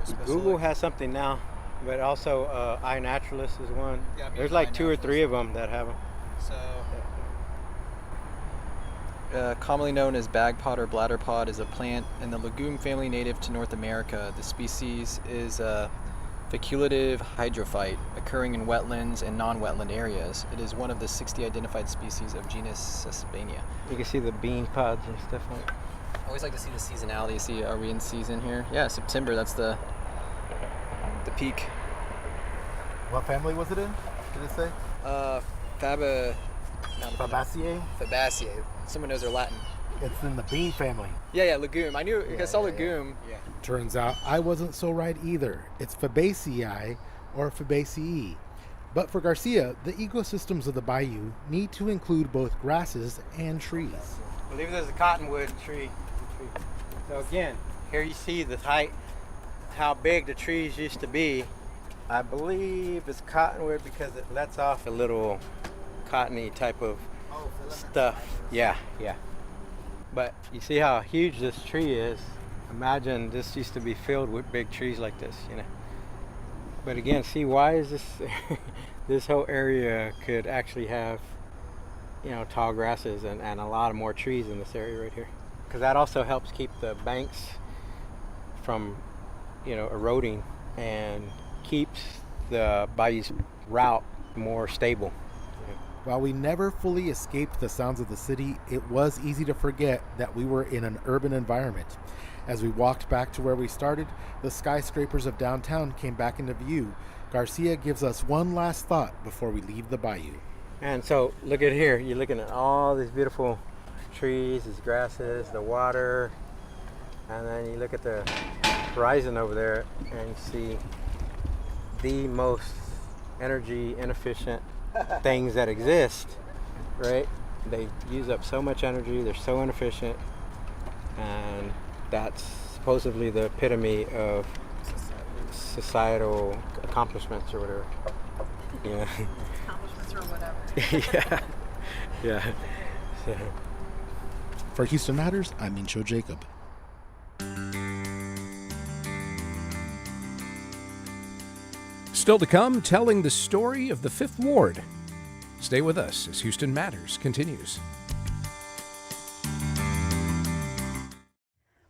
flowers. Google has something now, but also iNaturalist is one. Yeah, there's like 2 or 3 of them that have them. So, commonly known as bagpod or bladderpod, is a plant in the legume family native to North America. The species is a facultative hydrophyte occurring in wetlands and non-wetland areas. It is one of the 60 identified species of genus Sesbania. You can see the bean pods and stuff like that. I always like to see the seasonality. See, are we in season here? Yeah, September. That's the peak. What family was it in? Did it say? Fabaceae. Fabaceae. Someone knows their Latin. It's in the bean family. Yeah, legume. I knew. I saw legume. Yeah. Turns out I wasn't so right either. It's Fabaceae or Fabaceae. But for Garcia, the ecosystems of the bayou need to include both grasses and trees. I believe there's a cottonwood tree. So again, here you see the height, how big the trees used to be. I believe it's cottonwood because it lets off a little cottony type of stuff. Yeah. But you see how huge this tree is. Imagine this used to be filled with big trees like this, you know. But again, see, why is this, this whole area could actually have, you know, tall grasses and a lot of more trees in this area right here. Because that also helps keep the banks from, you know, eroding and keeps the bayou's route more stable. While we never fully escaped the sounds of the city, it was easy to forget that we were in an urban environment. As we walked back to where we started, the skyscrapers of downtown came back into view. Garcia gives us one last thought before we leave the bayou. And so look at here, you're looking at all these beautiful trees, these grasses, the water, and then you look at the horizon over there and you see the most energy inefficient things that exist, right? They use up so much energy, they're so inefficient, and that's supposedly the epitome of societal accomplishments or whatever. Yeah. Accomplishments or whatever. Yeah. So. For Houston Matters, I'm Mincho Jacob. Still to come, telling the story of the Fifth Ward. Stay with us as Houston Matters continues.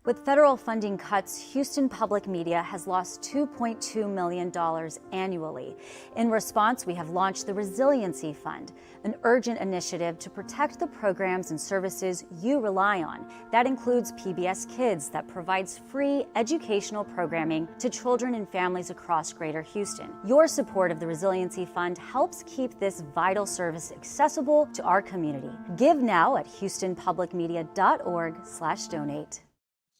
With federal funding cuts, Houston Public Media has lost $2.2 million annually. In response, we have launched the Resiliency Fund, an urgent initiative to protect the programs and services you rely on. That includes PBS Kids, that provides free educational programming to children and families across Greater Houston. Your support of the Resiliency Fund helps keep this vital service accessible to our community. Give now at houstonpublicmedia.org/donate.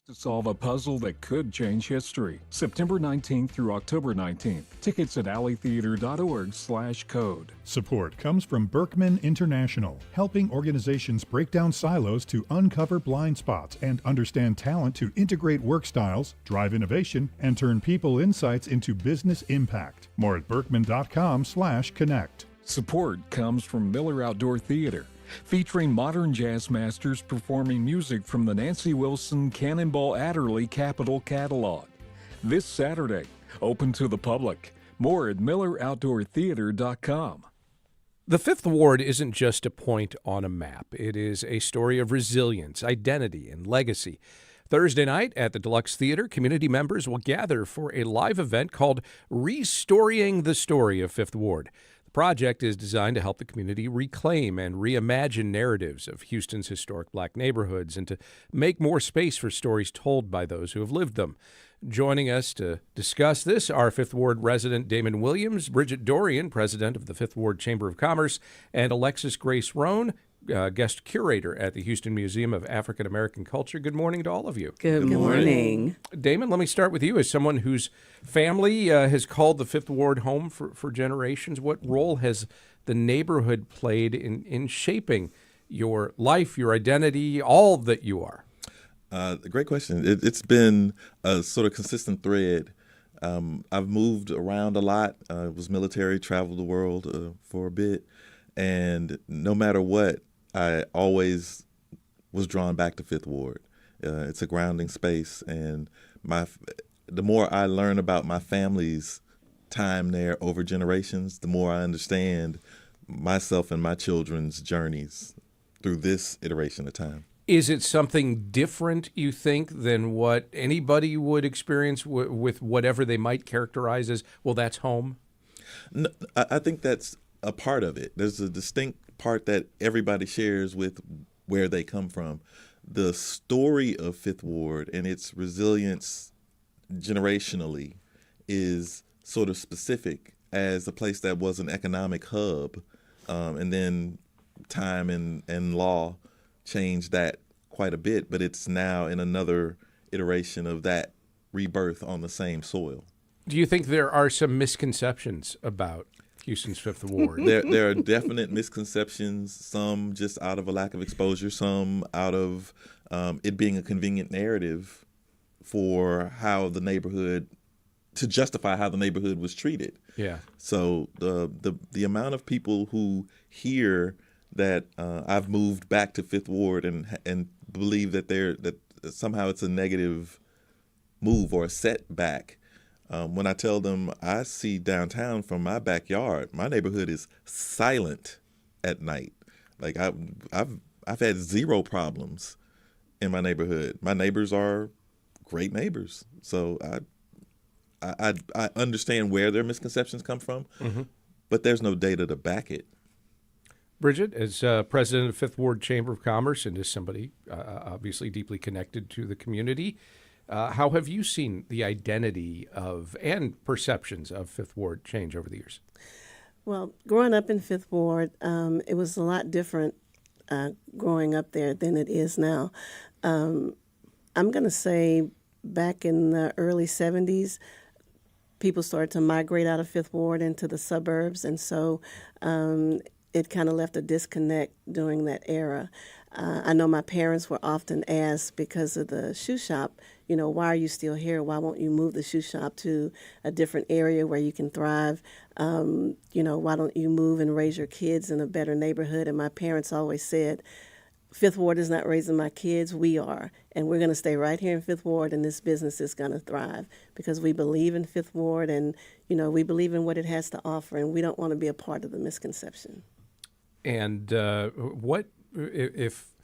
To solve a puzzle that could change history. September 19th through October 19th. Tickets at alleytheater.org/code. Support comes from Berkman International, helping organizations break down silos to uncover blind spots and understand talent to integrate work styles, drive innovation, and turn people insights into business impact. More at berkman.com/connect. Support comes from Miller Outdoor Theater, featuring modern jazz masters performing music from the Nancy Wilson Cannonball Adderley Capitol catalog. This Saturday, open to the public. More at milleroutdoortheater.com. The Fifth Ward isn't just a point on a map. It is a story of resilience, identity, and legacy. Thursday night at the Deluxe Theater, community members will gather for a live event called Restorying the Story of Fifth Ward. The project is designed to help the community reclaim and reimagine narratives of Houston's historic black neighborhoods and to make more space for stories told by those who have lived them. Joining us to discuss this are Fifth Ward resident Damon Williams, Bridgette Dorian, president of the Fifth Ward Chamber of Commerce, and Alexus Grace Rhone, guest curator at the Houston Museum of African American Culture. Good morning to all of you. Good morning. Damon, let me start with you. As someone whose family has called the Fifth Ward home for generations, what role has the neighborhood played in shaping your life, your identity, all that you are? Great question. It's been a sort of consistent thread. I've moved around a lot. Was military, traveled the world for a bit. And no matter what, I always was drawn back to Fifth Ward. It's a grounding space, and the more I learn about my family's time there over generations, the more I understand myself and my children's journeys through this iteration of time. Is it something different, you think, than what anybody would experience with whatever they might characterize as, well, that's home? No, I think that's a part of it. There's a distinct part that everybody shares with where they come from. The story of Fifth Ward and its resilience generationally is sort of specific as a place that was an economic hub, and then time and law changed that quite a bit, but it's now in another iteration of that rebirth on the same soil. Do you think there are some misconceptions about Houston's Fifth Ward? There are definite misconceptions, some just out of a lack of exposure, some out of it being a convenient narrative for how the neighborhood, to justify how the neighborhood was treated. Yeah. So the amount of people who hear that I've moved back to Fifth Ward and believe that somehow it's a negative move or a setback. When I tell them I see downtown from my backyard, my neighborhood is silent at night. Like I've had zero problems in my neighborhood. My neighbors are great neighbors, so I understand where their misconceptions come from, but there's no data to back it. Bridgette, as president of Fifth Ward Chamber of Commerce and as somebody obviously deeply connected to the community, how have you seen the identity of and perceptions of Fifth Ward change over the years? Well, growing up in Fifth Ward, it was a lot different growing up there than it is now. I'm going to say back in the early 70s, people started to migrate out of Fifth Ward into the suburbs, and so it kind of left a disconnect during that era. I know my parents were often asked, because of the shoe shop, why are you still here? Why won't you move the shoe shop to a different area where you can thrive? Why don't you move and raise your kids in a better neighborhood? And my parents always said, Fifth Ward is not raising my kids. We are. And we're going to stay right here in Fifth Ward, and this business is going to thrive because we believe in Fifth Ward and, we believe in what it has to offer, and we don't want to be a part of the misconception. And what if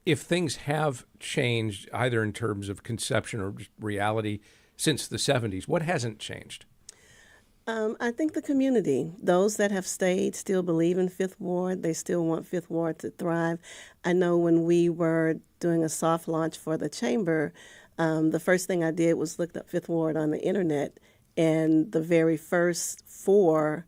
things have changed either in terms of conception or just reality since the 70s? What hasn't changed? I think the community, those that have stayed, still believe in Fifth Ward. They still want Fifth Ward to thrive. I know when we were doing a soft launch for the chamber, the first thing I did was look up Fifth Ward on the internet, and the very first 4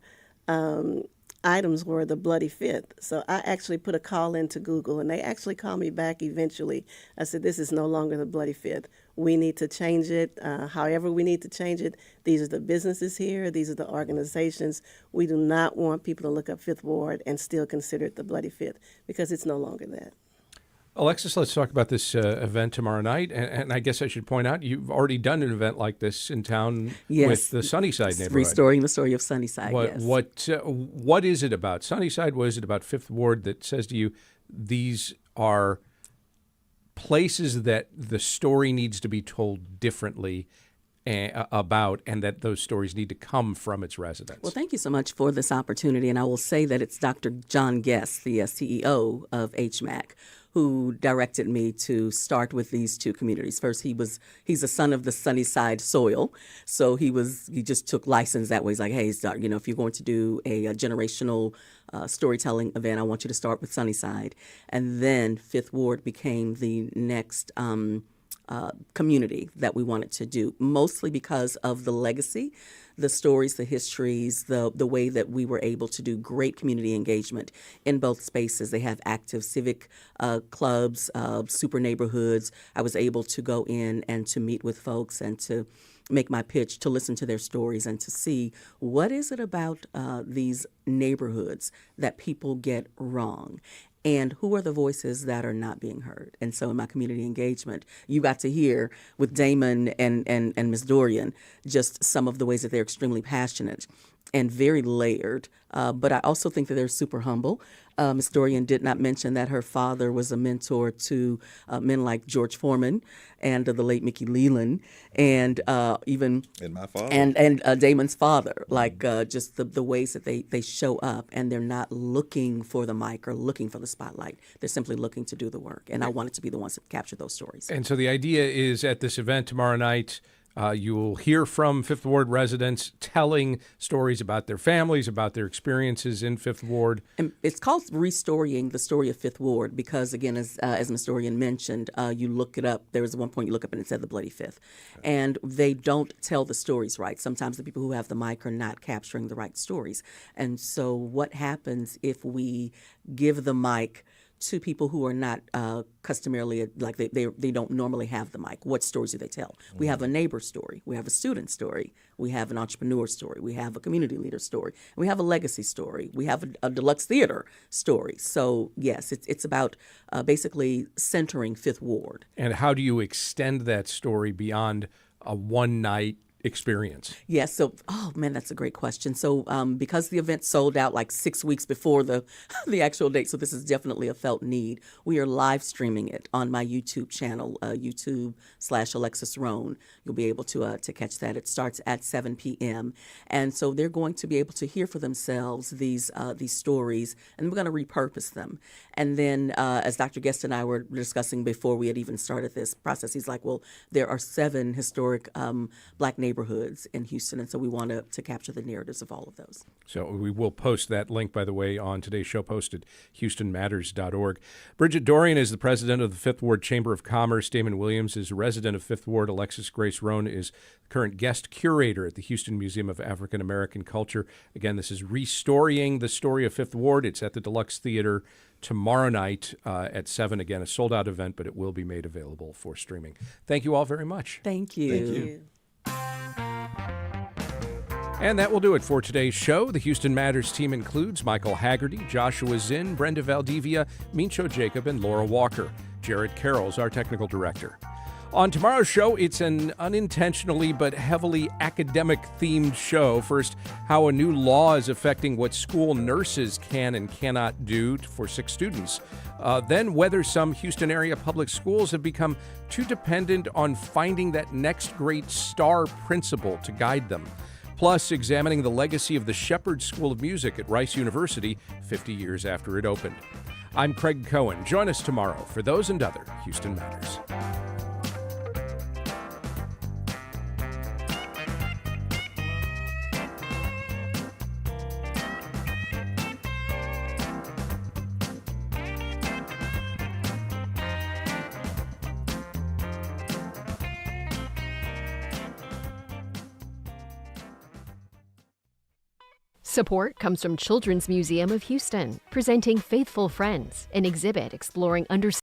items were the Bloody Fifth. So I actually put a call into Google, and they actually called me back eventually. I said, this is no longer the Bloody Fifth. We need to change it. However we need to change it. These are the businesses here. These are the organizations. We do not want people to look up Fifth Ward and still consider it the Bloody Fifth, because it's no longer that. Alexus, let's talk about this event tomorrow night. And I guess I should point out, you've already done an event like this in town with the Sunnyside neighborhood. Restoring the story of Sunnyside, yes. What is it about Sunnyside? What is it about Fifth Ward that says to you, these are places that the story needs to be told differently about, and that those stories need to come from its residents? Well, thank you so much for this opportunity. And I will say that it's Dr. John Guest, the CEO of HMAC, who directed me to start with these 2 communities. First, he's a son of the Sunnyside soil, so he just took license that way. He's like, hey, if you're going to do a generational storytelling event, I want you to start with Sunnyside. And then Fifth Ward became the next community that we wanted to do, mostly because of the legacy, the stories, the histories, the way that we were able to do great community engagement in both spaces. They have active civic clubs, super neighborhoods. I was able to go in and to meet with folks and to make my pitch, to listen to their stories and to see what is it about these neighborhoods that people get wrong. And who are the voices that are not being heard? And so in my community engagement, you got to hear with Damon and Ms. Dorian just some of the ways that they're extremely passionate and very layered. But I also think that they're super humble. Ms. Dorian did not mention that her father was a mentor to men like George Foreman and the late Mickey Leland, and even my father and Damon's father. Like just the ways that they show up, and they're not looking for the mic or looking for the spotlight. They're simply looking to do the work, and I wanted to be the ones that capture those stories. And so the idea is at this event tomorrow night, you will hear from Fifth Ward residents telling stories about their families, about their experiences in Fifth Ward. And it's called Restoring the Story of Fifth Ward because, again, as Ms. Dorian mentioned, you look it up. There was one point you look up and it said the Bloody Fifth. And they don't tell the stories right. Sometimes the people who have the mic are not capturing the right stories. And so what happens if we give the mic to people who are not customarily, like they don't normally have the mic? What stories do they tell? Mm-hmm. We have a neighbor story. We have a student story. We have an entrepreneur story. We have a community leader story. And we have a legacy story. We have a deluxe theater story. So, yes, it's about basically centering Fifth Ward. And how do you extend that story beyond a one-night experience? Yes. So, oh man, that's a great question. So, because the event sold out like 6 weeks before the actual date, so this is definitely a felt need. We are live streaming it on my YouTube channel, YouTube/Alexus Rhone. You'll be able to catch that. It starts at 7 p.m. And so they're going to be able to hear for themselves these stories, and we're going to repurpose them. And then, as Dr. Guest and I were discussing before we had even started this process, he's like, well, there are 7 historic Black neighborhoods in Houston, and so we want to capture the narratives of all of those. So we will post that link, by the way, on today's show post at HoustonMatters.org. Bridgette Dorian is the president of the Fifth Ward Chamber of Commerce. Damon Williams is a resident of Fifth Ward. Alexus Grace Rhone is current guest curator at the Houston Museum of African American Culture. Again, this is Restoring the Story of Fifth Ward. It's at the Deluxe Theater tomorrow night at 7. Again, a sold-out event, but it will be made available for streaming. Thank you all very much. Thank you. Thank you. And that will do it for today's show. The Houston Matters team includes Michael Haggerty, Joshua Zinn, Brenda Valdivia, Mincho Jacob, and Laura Walker. Jared Carroll's our technical director. On tomorrow's show, it's an unintentionally but heavily academic-themed show. First, how a new law is affecting what school nurses can and cannot do for sick students. Then, whether some Houston area public schools have become too dependent on finding that next great star principal to guide them. Plus, examining the legacy of the Shepherd School of Music at Rice University 50 years after it opened. I'm Craig Cohen. Join us tomorrow for those and other Houston Matters. Support comes from Children's Museum of Houston, presenting Faithful Friends, an exhibit exploring